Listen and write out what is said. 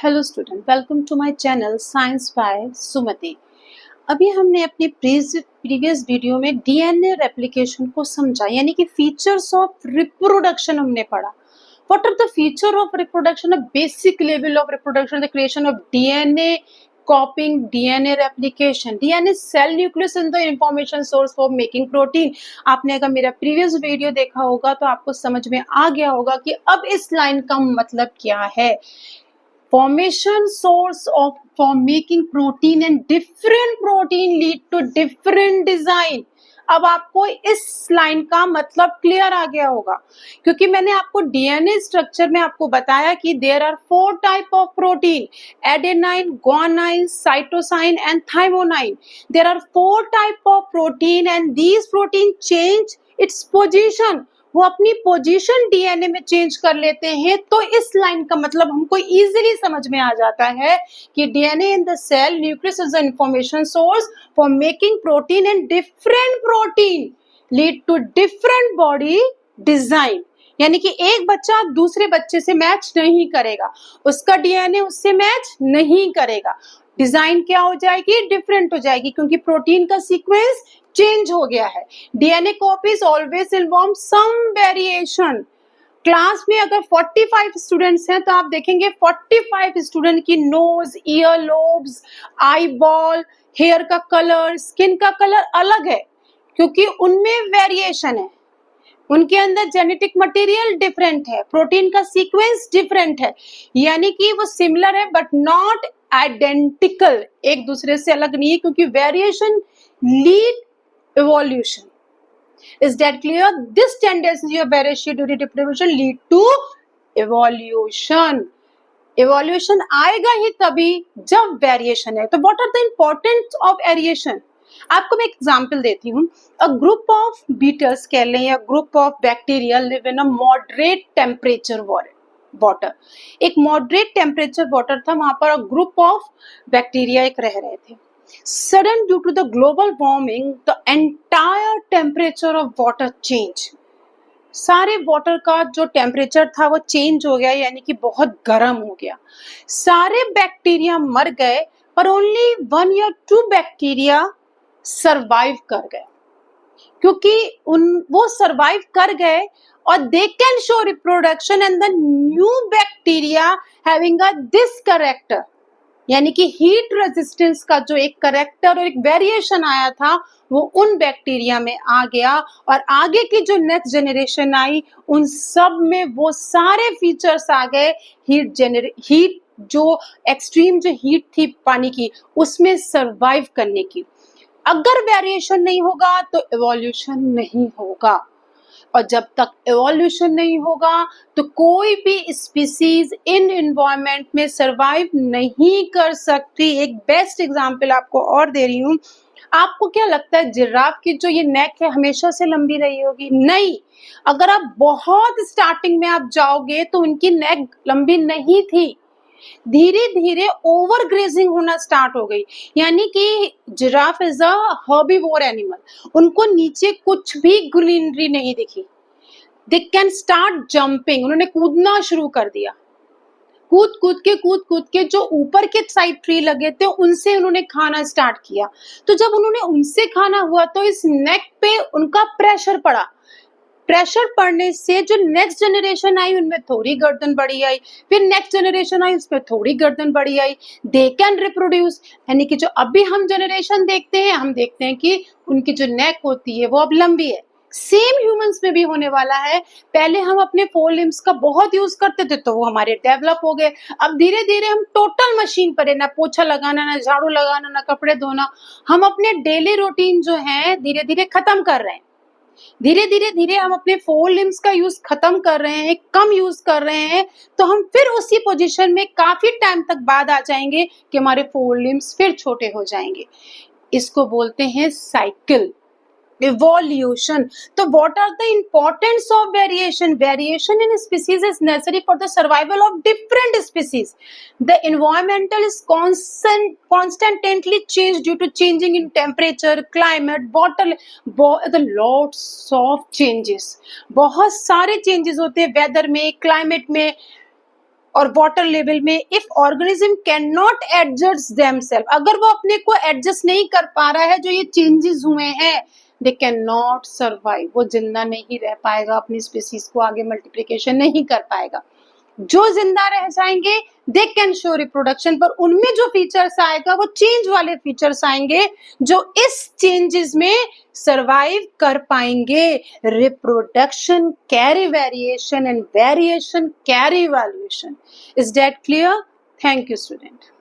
Hello student, welcome to my channel science by Sumati. अभी हमने अपनी प्रीवियस वीडियो में डीएनए रेप्लिकेशन को समझा, यानी कि फीचर्स ऑफ रिप्रोडक्शन हमने पढ़ा। What are the feature of reproduction, a basic level of reproduction, the creation of DNA, copying, DNA replication, DNA cell nucleus is the information source for making protein। आपने अगर मेरा previous video देखा होगा तो आपको समझ में आ गया होगा कि अब इस लाइन का मतलब क्या है। Formation source of for making protein and different protein lead to different design। अब आपको इस लाइन का मतलब क्लियर आ गया होगा, क्योंकि मैंने आपको डीएनए स्ट्रक्चर में आपको बताया कि there are 4 type of protein, adenine, guanine, cytosine and thymine. There are 4 type of protein and these protein change its position, वो अपनी पोजीशन डीएनए में चेंज कर लेते हैं। तो इस लाइन का मतलब हमको इजीली समझ में आ जाता है कि DNA in the cell nucleus is the information source for making protein and different protein lead to different body design. यानी कि एक बच्चा दूसरे बच्चे से मैच नहीं करेगा, उसका डीएनए उससे मैच नहीं करेगा, डिजाइन क्या हो जाएगी, डिफरेंट हो जाएगी, क्योंकि प्रोटीन का सीक्वेंस चेंज हो गया है। DNA copies always involve some variation. Class में अगर 45 स्टूडेंट्स हैं तो आप देखेंगे 45 स्टूडेंट की nose, ear lobes, eyeball, hair का कलर, स्किन का कलर अलग है, क्योंकि उनमें वेरिएशन है, उनके अंदर जेनेटिक मटेरियल डिफरेंट है, प्रोटीन का सीक्वेंस डिफरेंट है। यानी कि वो सिमिलर है बट नॉट आइडेंटिकल, एक दूसरे से अलग नहीं है, क्योंकि variation lead evolution। Is that clear? This tendency of variation during reproduction lead to evolution। evolution आएगा ही तभी जब वेरिएशन है। तो what are the importance of variation? आपको मैं एग्जाम्पल देती हूँ। अ ग्रुप ऑफ बीटल्स कह लें या group of bacteria live in a moderate temperature water. एक मॉडरेट टेम्परेचर वाटर था, वहां पर ग्रुप ऑफ बैक्टीरिया एक रह रहे थे। Sudden due to the global warming, the entire temperature of water change। सारे वाटर का जो टेम्परेचर था वो चेंज हो गया, यानी कि बहुत गर्म हो गया। सारे बैक्टीरिया मर गए, पर ओनली 1 या 2 बैक्टीरिया सरवाइव कर गए, क्योंकि वो सरवाइव कर गए और they can show reproduction and the new bacteria having a this character. यानी कि हीट रेजिस्टेंस का जो एक करेक्टर और एक वेरिएशन आया था वो उन बैक्टीरिया में आ गया, और आगे की जो नेक्स्ट जनरेशन आई उन सब में वो सारे फीचर्स आ गए। हीट जो एक्सट्रीम जो हीट थी पानी की, उसमें सरवाइव करने की। अगर वेरिएशन नहीं होगा तो इवोल्यूशन नहीं होगा, और जब तक एवोल्यूशन नहीं होगा तो कोई भी स्पीसीज इन एनवायरनमेंट में सरवाइव नहीं कर सकती। एक बेस्ट एग्जांपल आपको और दे रही हूँ। आपको क्या लगता है जिराफ की जो ये नेक है हमेशा से लंबी रही होगी? नहीं, अगर आप बहुत स्टार्टिंग में आप जाओगे तो उनकी नेक लंबी नहीं थी, धीरे धीरे ओवर ग्रेजिंग होना स्टार्ट हो गई। यानी कि giraffe is a herbivore animal, उनको नीचे कुछ भी ग्रीनरी नहीं दिखी। दे कैन स्टार्ट जंपिंग, उन्होंने कूदना शुरू कर दिया। कूद कूद के जो ऊपर के साइड ट्री लगे थे उनसे उन्होंने खाना स्टार्ट किया। तो जब उन्होंने उनसे खाना हुआ तो इस नेक पे उनका प्रेशर पड़ा। प्रेशर पड़ने से जो नेक्स्ट जनरेशन आई उनमें थोड़ी गर्दन बड़ी आई, फिर नेक्स्ट जनरेशन आई उसमें थोड़ी गर्दन बड़ी आई। दे कैन रिप्रोड्यूस, यानी कि जो अभी हम जनरेशन देखते हैं, हम देखते हैं कि उनकी जो नेक होती है वो अब लंबी है। सेम ह्यूमंस में भी होने वाला है। पहले हम अपने 4 लिम्स का बहुत यूज करते थे तो वो हमारे डेवलप हो गए। अब धीरे धीरे हम टोटल मशीन पर है, ना पोछा लगाना, ना झाड़ू लगाना, ना कपड़े धोना, हम अपने डेली रूटीन जो है धीरे धीरे खत्म कर रहे हैं। धीरे हम अपने 4 लिम्स का यूज खत्म कर रहे हैं, कम यूज कर रहे हैं, तो हम फिर उसी पोजीशन में काफी टाइम तक बाद आ जाएंगे कि हमारे 4 लिम्स फिर छोटे हो जाएंगे। इसको बोलते हैं साइकिल, evolution। तो what are the importance of variation? Variation in species is necessary for the survival of different species. The environmental is constantly changed due to changing in temperature, climate, water, the lots of changes। बहुत सारे changes होते हैं weather में, climate में, और water level में if organism can not adjust themselves, अगर वो अपने को एडजस्ट नहीं कर पा रहा है, जो ये चेंजेस हुए हैं, दे कैन नॉट सर्वाइव, वो जिंदा नहीं रह पाएगा, अपनी स्पीसीज को आगे मल्टीप्लिकेशन नहीं कर पाएगा। जो जिंदा रह जाएंगे दे कैन शो रिप्रोडक्शन, पर उनमें जो फीचर्स आएगा वो चेंज वाले फीचर्स आएंगे जो इस चेंजेस में सरवाइव कर पाएंगे। Reproduction carry variation and variation carry evaluation. Is that clear? Thank you student.